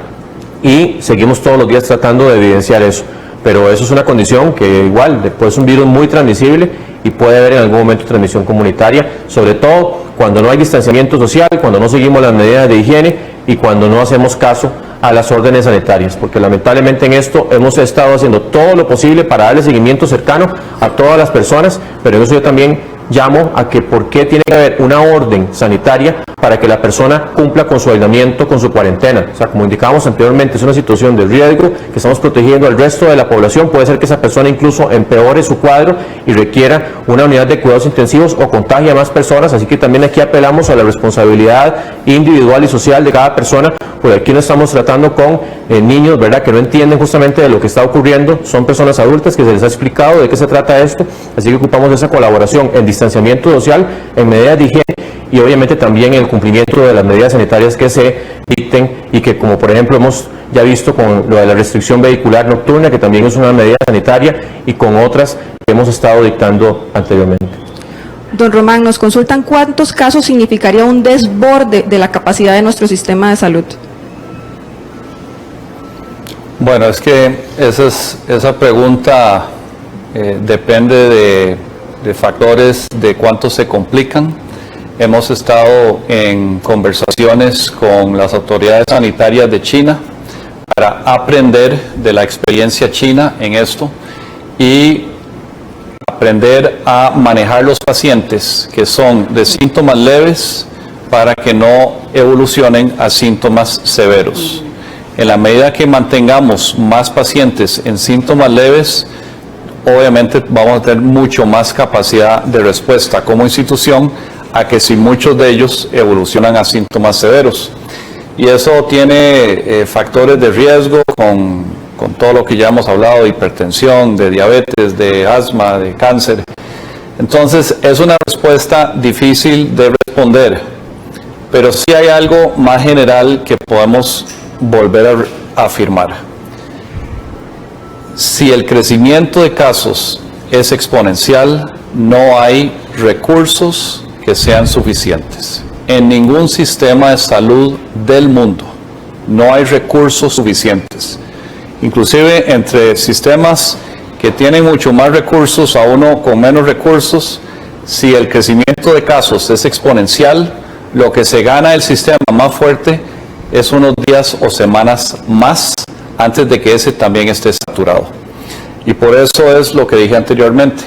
y seguimos todos los días tratando de evidenciar eso. Pero eso es una condición que igual, después es un virus muy transmisible y puede haber en algún momento transmisión comunitaria, sobre todo cuando no hay distanciamiento social, cuando no seguimos las medidas de higiene y cuando no hacemos caso a las órdenes sanitarias, porque lamentablemente en esto hemos estado haciendo todo lo posible para darle seguimiento cercano a todas las personas, pero en eso yo también llamo a que por qué tiene que haber una orden sanitaria para que la persona cumpla con su aislamiento, con su cuarentena. O sea, como indicábamos anteriormente, es una situación de riesgo que estamos protegiendo al resto de la población. Puede ser que esa persona incluso empeore su cuadro y requiera una unidad de cuidados intensivos o contagie a más personas, así que también aquí apelamos a la responsabilidad individual y social de cada persona, porque aquí no estamos tratando con niños, ¿verdad?, que no entienden justamente de lo que está ocurriendo. Son personas adultas que se les ha explicado de qué se trata esto, así que ocupamos esa colaboración en distanciamiento social, en medidas de higiene y obviamente también el cumplimiento de las medidas sanitarias que se dicten, y que, como por ejemplo hemos ya visto con lo de la restricción vehicular nocturna, que también es una medida sanitaria, y con otras que hemos estado dictando anteriormente. Don Román, nos consultan cuántos casos significaría un desborde de la capacidad de nuestro sistema de salud. Bueno, es que esa pregunta depende de factores de cuánto se complican. Hemos estado en conversaciones con las autoridades sanitarias de China para aprender de la experiencia china en esto y aprender a manejar los pacientes que son de síntomas leves para que no evolucionen a síntomas severos. En la medida que mantengamos más pacientes en síntomas leves, obviamente vamos a tener mucho más capacidad de respuesta como institución a que si muchos de ellos evolucionan a síntomas severos. Y eso tiene factores de riesgo con todo lo que ya hemos hablado, de hipertensión, de diabetes, de asma, de cáncer. Entonces es una respuesta difícil de responder, pero sí hay algo más general que podemos volver a afirmar. Si el crecimiento de casos es exponencial, no hay recursos que sean suficientes. En ningún sistema de salud del mundo no hay recursos suficientes. Inclusive entre sistemas que tienen mucho más recursos a uno con menos recursos, si el crecimiento de casos es exponencial, lo que se gana el sistema más fuerte es unos días o semanas más antes de que ese también esté saturado. Y por eso es lo que dije anteriormente.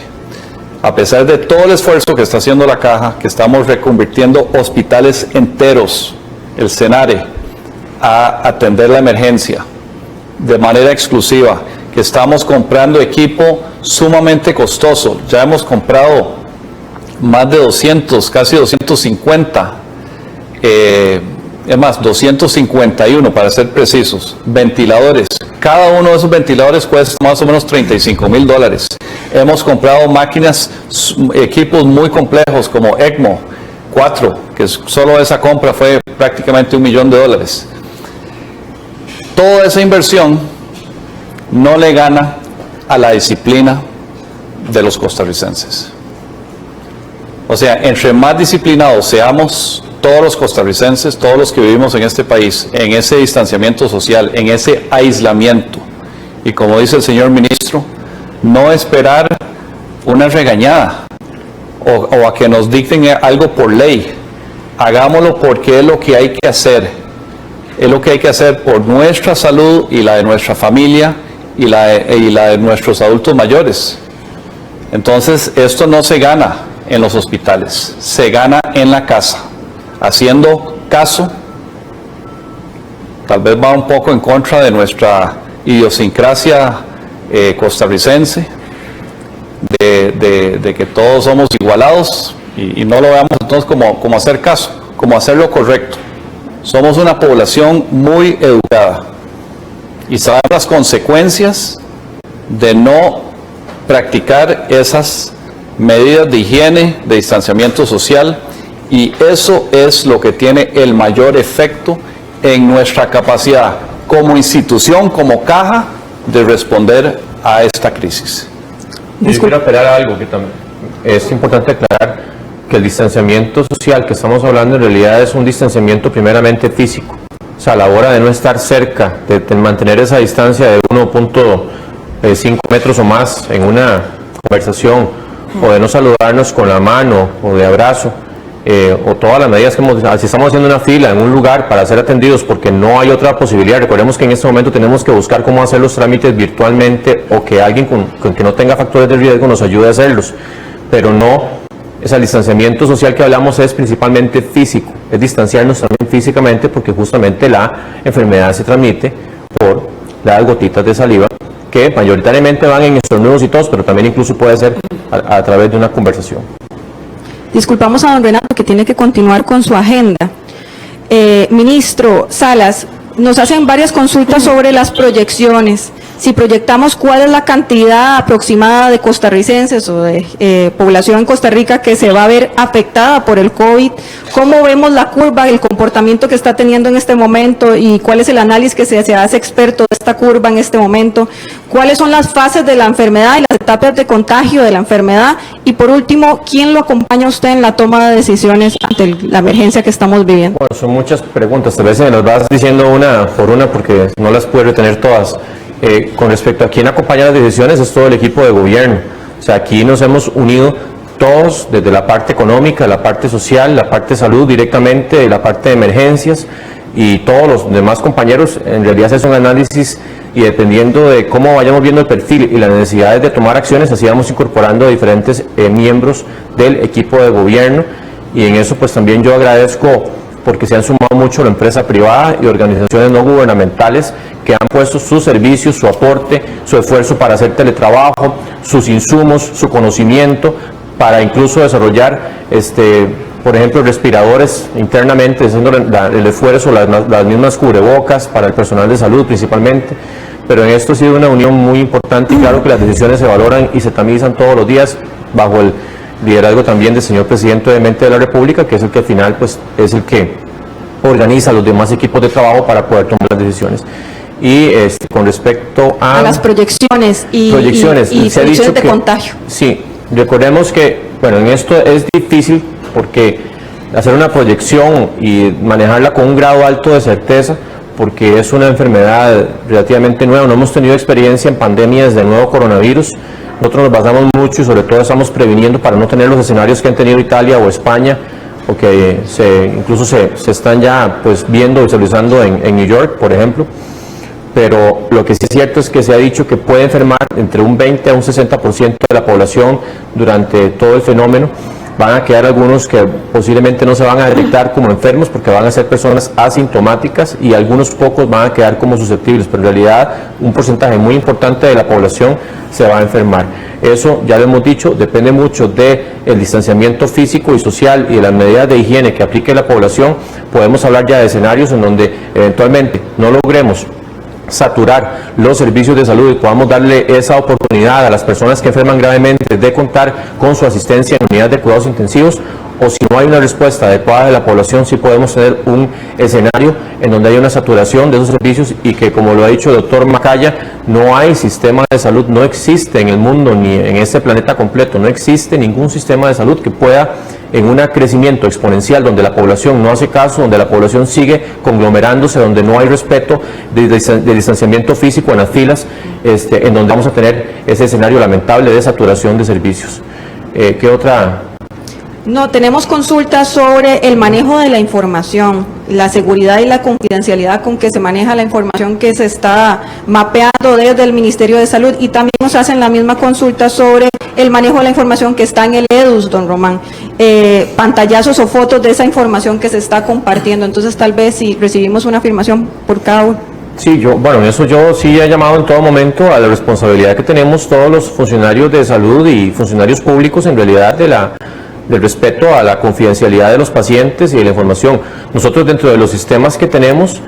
A pesar de todo el esfuerzo que está haciendo la Caja, que estamos reconvirtiendo hospitales enteros, el Senare, a atender la emergencia de manera exclusiva, que estamos comprando equipo sumamente costoso. Ya hemos comprado más de 200, casi 250, es más, 251 para ser precisos, ventiladores. Cada uno de esos ventiladores cuesta más o menos $35,000. Hemos comprado máquinas, equipos muy complejos como ECMO 4, que solo esa compra fue prácticamente $1 millón. Toda esa inversión no le gana a la disciplina de los costarricenses. O sea, entre más disciplinados seamos todos los costarricenses, todos los que vivimos en este país, en ese distanciamiento social, en ese aislamiento, y como dice el señor ministro, no esperar una regañada o a que nos dicten algo por ley. Hagámoslo porque es lo que hay que hacer. Es lo que hay que hacer por nuestra salud y la de nuestra familia y la de nuestros adultos mayores. Entonces, esto no se gana en los hospitales, se gana en la casa, haciendo caso. Tal vez va un poco en contra de nuestra idiosincrasia costarricense, de que todos somos igualados y no lo veamos entonces como hacer caso, como hacer lo correcto. Somos una población muy educada y sabemos las consecuencias de no practicar esas medidas de higiene, de distanciamiento social, y eso es lo que tiene el mayor efecto en nuestra capacidad como institución, como caja, de responder a esta crisis. Yo quiero apelar a algo que también es importante aclarar, que el distanciamiento social que estamos hablando en realidad es un distanciamiento primeramente físico. O sea, a la hora de no estar cerca, de mantener esa distancia de 1.5 metros o más en una conversación, o de no saludarnos con la mano o de abrazo, o todas las medidas que si estamos haciendo una fila en un lugar para ser atendidos porque no hay otra posibilidad. Recordemos que en este momento tenemos que buscar cómo hacer los trámites virtualmente, o que alguien con que no tenga factores de riesgo nos ayude a hacerlos, pero no. El distanciamiento social que hablamos es principalmente físico, es distanciarnos también físicamente, porque justamente la enfermedad se transmite por las gotitas de saliva que mayoritariamente van en estornudos y tos, pero también incluso puede ser a través de una conversación. Disculpamos a don Renato, que tiene que continuar con su agenda. Ministro Salas, nos hacen varias consultas sobre las proyecciones. Si proyectamos cuál es la cantidad aproximada de costarricenses o de población en Costa Rica que se va a ver afectada por el COVID, ¿cómo vemos la curva, el comportamiento que está teniendo en este momento, y cuál es el análisis que se hace experto de esta curva en este momento? ¿Cuáles son las fases de la enfermedad y las etapas de contagio de la enfermedad? Y por último, ¿quién lo acompaña a usted en la toma de decisiones ante la emergencia que estamos viviendo? Bueno, son muchas preguntas, tal vez me las vas diciendo una por una porque no las puedo retener todas. Con respecto a quién acompaña las decisiones, es todo el equipo de gobierno. O sea, aquí nos hemos unido todos, desde la parte económica, la parte social, la parte de salud directamente, la parte de emergencias, y todos los demás compañeros en realidad se hace un análisis, y dependiendo de cómo vayamos viendo el perfil y las necesidades de tomar acciones, así vamos incorporando a diferentes miembros del equipo de gobierno. Y en eso pues también yo agradezco porque se han sumado mucho la empresa privada y organizaciones no gubernamentales que han puesto sus servicios, su aporte, su esfuerzo para hacer teletrabajo, sus insumos, su conocimiento, para incluso desarrollar, por ejemplo, respiradores internamente, haciendo el esfuerzo, las mismas cubrebocas para el personal de salud principalmente. Pero en esto ha sido una unión muy importante y claro que las decisiones se valoran y se tamizan todos los días bajo el liderazgo también del señor presidente de la República, que es el que al final pues, es el que organiza los demás equipos de trabajo para poder tomar las decisiones. Y con respecto a las proyecciones y se ha dicho de que, contagio. Sí, recordemos que, bueno, en esto es difícil porque hacer una proyección y manejarla con un grado alto de certeza, porque es una enfermedad relativamente nueva, no hemos tenido experiencia en pandemias del nuevo coronavirus. Nosotros nos basamos mucho y sobre todo estamos previniendo para no tener los escenarios que han tenido Italia o España, o que incluso se están ya pues viendo, visualizando en New York, por ejemplo. Pero lo que sí es cierto es que se ha dicho que puede enfermar entre un 20 a un 60% de la población durante todo el fenómeno. Van a quedar algunos que posiblemente no se van a detectar como enfermos porque van a ser personas asintomáticas y algunos pocos van a quedar como susceptibles, pero en realidad un porcentaje muy importante de la población se va a enfermar. Eso, ya lo hemos dicho, depende mucho del distanciamiento físico y social y de las medidas de higiene que aplique la población. Podemos hablar ya de escenarios en donde eventualmente no logremos saturar los servicios de salud y podamos darle esa oportunidad a las personas que enferman gravemente de contar con su asistencia en unidades de cuidados intensivos, o si no hay una respuesta adecuada de la población, sí podemos tener un escenario en donde hay una saturación de esos servicios y que, como lo ha dicho el doctor Macaya, no hay sistema de salud, no existe en el mundo ni en este planeta completo, no existe ningún sistema de salud que pueda, en un crecimiento exponencial donde la población no hace caso, donde la población sigue conglomerándose, donde no hay respeto de distanciamiento físico en las filas, en donde vamos a tener ese escenario lamentable de saturación de servicios. ¿Qué otra? No, tenemos consultas sobre el manejo de la información, la seguridad y la confidencialidad con que se maneja la información que se está mapeando desde el Ministerio de Salud, y también nos hacen la misma consulta sobre el manejo de la información que está en el EDUS, don Román, pantallazos o fotos de esa información que se está compartiendo. Entonces, tal vez si recibimos una afirmación por cada uno. Sí, eso yo sí he llamado en todo momento a la responsabilidad que tenemos todos los funcionarios de salud y funcionarios públicos en realidad del respeto a la confidencialidad de los pacientes y de la información. Nosotros dentro de los sistemas que tenemos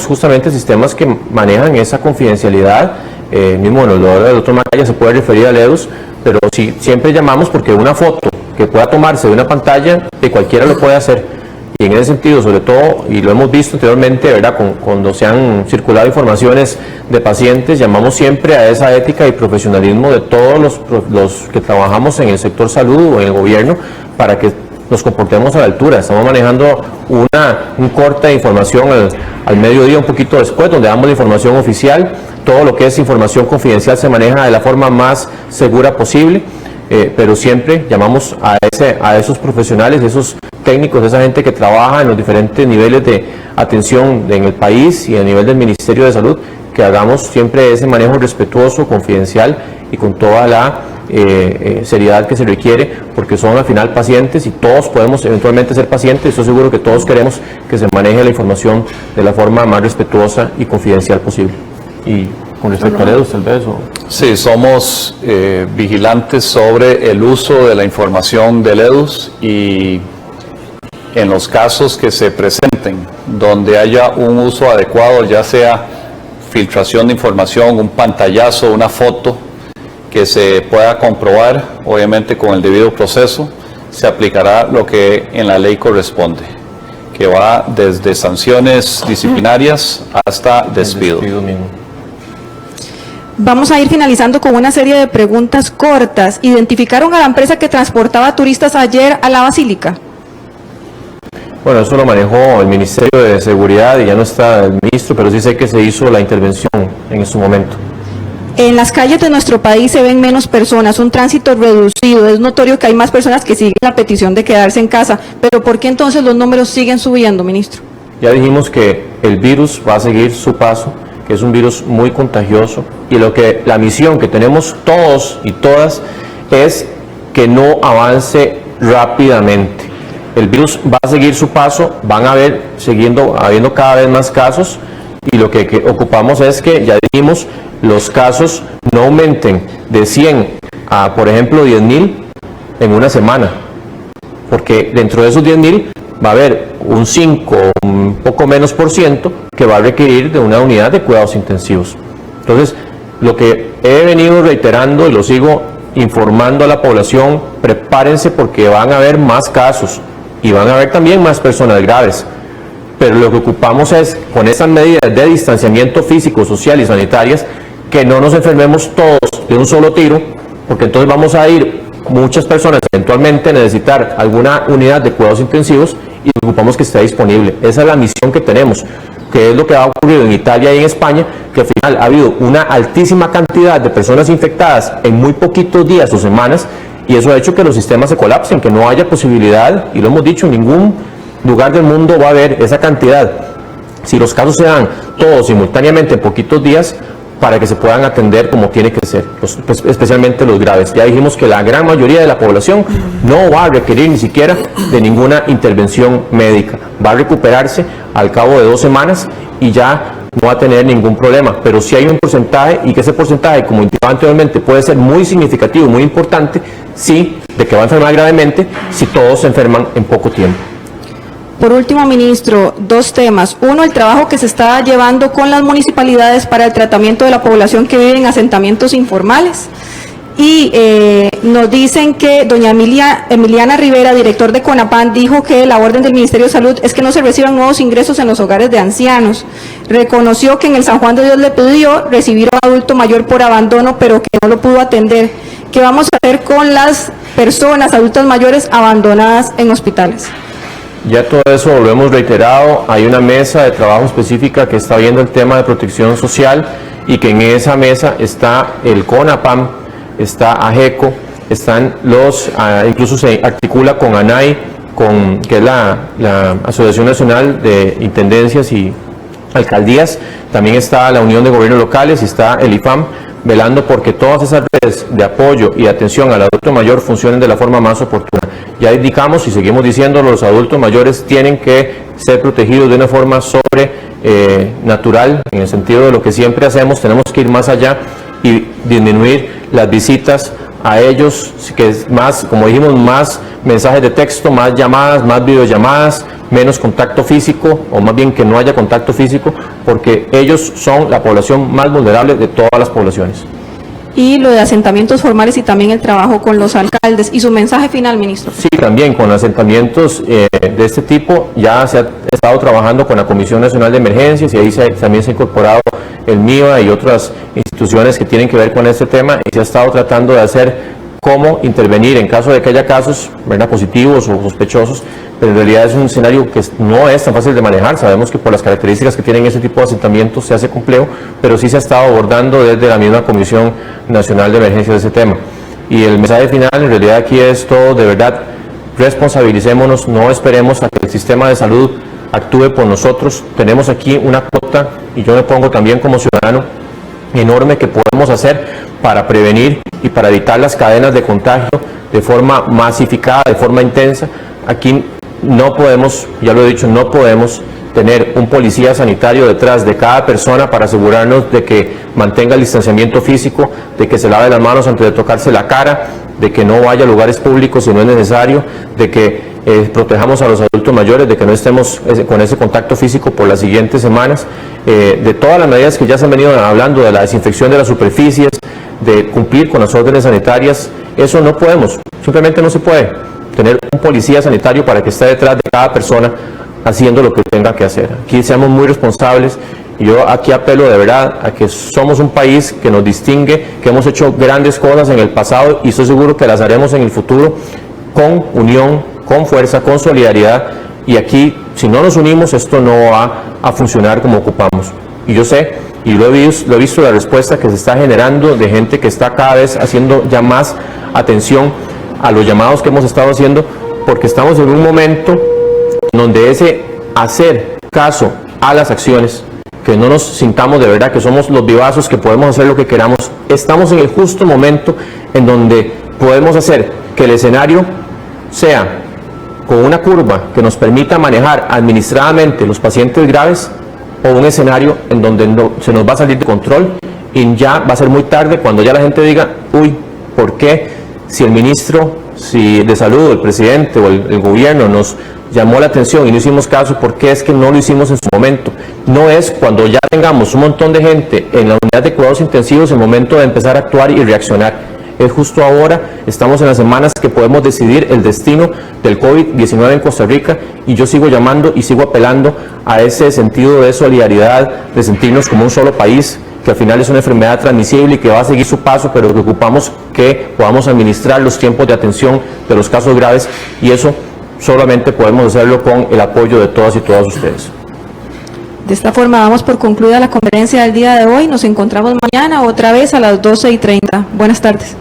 justamente sistemas que manejan esa confidencialidad. Mismo el doctor Macaya se puede referir al EDUS, pero sí, siempre llamamos porque una foto que pueda tomarse de una pantalla, de cualquiera lo puede hacer. Y en ese sentido, sobre todo, y lo hemos visto anteriormente, ¿verdad? Cuando se han circulado informaciones de pacientes, llamamos siempre a esa ética y profesionalismo de todos los que trabajamos en el sector salud o en el gobierno para que nos comportemos a la altura. Estamos manejando un corte de información al mediodía, un poquito después, donde damos la información oficial. Todo lo que es información confidencial se maneja de la forma más segura posible. Pero siempre llamamos a esos profesionales, esos técnicos, esa gente que trabaja en los diferentes niveles de atención en el país y a nivel del Ministerio de Salud, que hagamos siempre ese manejo respetuoso, confidencial y con toda la seriedad que se requiere, porque son al final pacientes y todos podemos eventualmente ser pacientes. Estoy seguro que todos queremos que se maneje la información de la forma más respetuosa y confidencial posible. Y con respecto a EDUS, tal vez. Sí, somos vigilantes sobre el uso de la información del EDUS, y en los casos que se presenten donde haya un uso adecuado, ya sea filtración de información, un pantallazo, una foto que se pueda comprobar, obviamente con el debido proceso, se aplicará lo que en la ley corresponde, que va desde sanciones disciplinarias hasta despido. Vamos a ir finalizando con una serie de preguntas cortas. ¿Identificaron a la empresa que transportaba turistas ayer a la Basílica? Bueno, eso lo manejó el Ministerio de Seguridad y ya no está el ministro, pero sí sé que se hizo la intervención en su momento. En las calles de nuestro país se ven menos personas, un tránsito reducido. Es notorio que hay más personas que siguen la petición de quedarse en casa, pero ¿por qué entonces los números siguen subiendo, ministro? Ya dijimos que el virus va a seguir su paso, que es un virus muy contagioso, y la misión que tenemos todos y todas es que no avance rápidamente. el virus va a seguir su paso, van a haber, habiendo cada vez más casos, y lo que ocupamos es que, ya dijimos, los casos no aumenten de 100 a, por ejemplo, 10.000 en una semana, porque dentro de esos 10.000 va a haber un 5 o un poco menos por ciento que va a requerir de una unidad de cuidados intensivos. Entonces, lo que he venido reiterando y lo sigo informando a la población, prepárense porque van a haber más casos y van a haber también más personas graves. Pero lo que ocupamos es, con esas medidas de distanciamiento físico, social y sanitarias, que no nos enfermemos todos de un solo tiro, porque entonces vamos a ir muchas personas eventualmente a necesitar alguna unidad de cuidados intensivos y ocupamos que esté disponible. Esa es la misión que tenemos, que es lo que ha ocurrido en Italia y en España, que al final ha habido una altísima cantidad de personas infectadas en muy poquitos días o semanas, y eso ha hecho que los sistemas se colapsen, que no haya posibilidad, y lo hemos dicho, en ningún lugar del mundo va a haber esa cantidad. Si los casos se dan todos simultáneamente en poquitos días, para que se puedan atender como tiene que ser, especialmente los graves. Ya dijimos que la gran mayoría de la población no va a requerir ni siquiera de ninguna intervención médica, va a recuperarse al cabo de 2 semanas y ya no va a tener ningún problema, pero sí hay un porcentaje, y que ese porcentaje, como indicaba anteriormente, puede ser muy significativo, muy importante, sí, de que va a enfermar gravemente si todos se enferman en poco tiempo. Por último, ministro, 2 temas. Uno, el trabajo que se está llevando con las municipalidades para el tratamiento de la población que vive en asentamientos informales. Y nos dicen que doña Emiliana Rivera, director de CONAPAN, dijo que la orden del Ministerio de Salud es que no se reciban nuevos ingresos en los hogares de ancianos. Reconoció que en el San Juan de Dios le pidió recibir a un adulto mayor por abandono, pero que no lo pudo atender. ¿Qué vamos a hacer con las personas adultas mayores abandonadas en hospitales? Ya todo eso lo hemos reiterado, hay una mesa de trabajo específica que está viendo el tema de protección social, y que en esa mesa está el CONAPAM, está AGECO, están incluso se articula con ANAI, que es la Asociación Nacional de Intendencias y Alcaldías, también está la Unión de Gobiernos Locales y está el IFAM, velando porque todas esas redes de apoyo y atención al adulto mayor funcionen de la forma más oportuna. Ya indicamos y seguimos diciendo, los adultos mayores tienen que ser protegidos de una forma natural, en el sentido de lo que siempre hacemos. Tenemos que ir más allá y disminuir las visitas a ellos, que es más, como dijimos, más mensajes de texto, más llamadas, más videollamadas, menos contacto físico, o más bien que no haya contacto físico, porque ellos son la población más vulnerable de todas las poblaciones. Y lo de asentamientos formales y también el trabajo con los alcaldes. ¿Y su mensaje final, ministro? Sí, también con asentamientos de este tipo ya se ha estado trabajando con la Comisión Nacional de Emergencias, y ahí también se ha incorporado el MIVA y otras instituciones que tienen que ver con este tema, y se ha estado tratando de hacer cómo intervenir en caso de que haya casos, ¿verdad?, positivos o sospechosos, pero en realidad es un escenario que no es tan fácil de manejar. Sabemos que por las características que tienen ese tipo de asentamientos se hace complejo, pero sí se ha estado abordando desde la misma Comisión Nacional de Emergencias de ese tema. Y el mensaje final en realidad aquí es todo, de verdad, responsabilicémonos, no esperemos a que el sistema de salud actúe por nosotros. Tenemos aquí una cuota, y yo me pongo también como ciudadano, enorme que podemos hacer para prevenir y para evitar las cadenas de contagio de forma masificada, de forma intensa. Aquí no podemos, ya lo he dicho, no podemos tener un policía sanitario detrás de cada persona para asegurarnos de que mantenga el distanciamiento físico, de que se lave las manos antes de tocarse la cara, de que no vaya a lugares públicos si no es necesario, de que protejamos a los adultos mayores, de que no estemos con ese contacto físico por las siguientes semanas, de todas las medidas que ya se han venido hablando, de la desinfección de las superficies, de cumplir con las órdenes sanitarias. Eso no podemos, simplemente no se puede tener un policía sanitario para que esté detrás de cada persona haciendo lo que tenga que hacer. Aquí seamos muy responsables, y yo aquí apelo de verdad a que somos un país que nos distingue, que hemos hecho grandes cosas en el pasado y estoy seguro que las haremos en el futuro con unión, con fuerza, con solidaridad, y aquí si no nos unimos esto no va a funcionar como ocupamos. Y yo sé, y lo he visto la respuesta que se está generando de gente que está cada vez haciendo ya más atención a los llamados que hemos estado haciendo, porque estamos en un momento donde ese hacer caso a las acciones, que no nos sintamos de verdad que somos los vivazos que podemos hacer lo que queramos, estamos en el justo momento en donde podemos hacer que el escenario sea con una curva que nos permita manejar administradamente los pacientes graves, o un escenario en donde se nos va a salir de control y ya va a ser muy tarde cuando ya la gente diga, uy, ¿por qué si el ministro de salud, el presidente o el gobierno nos llamó la atención y no hicimos caso, por qué es que no lo hicimos en su momento? No es cuando ya tengamos un montón de gente en la unidad de cuidados intensivos el momento de empezar a actuar y reaccionar. Es justo ahora, estamos en las semanas que podemos decidir el destino del COVID-19 en Costa Rica, y yo sigo llamando y sigo apelando a ese sentido de solidaridad, de sentirnos como un solo país, que al final es una enfermedad transmisible y que va a seguir su paso, pero que ocupamos que podamos administrar los tiempos de atención de los casos graves, y eso solamente podemos hacerlo con el apoyo de todas y todos ustedes. De esta forma damos por concluida la conferencia del día de hoy. Nos encontramos mañana otra vez a las 12:30. Buenas tardes.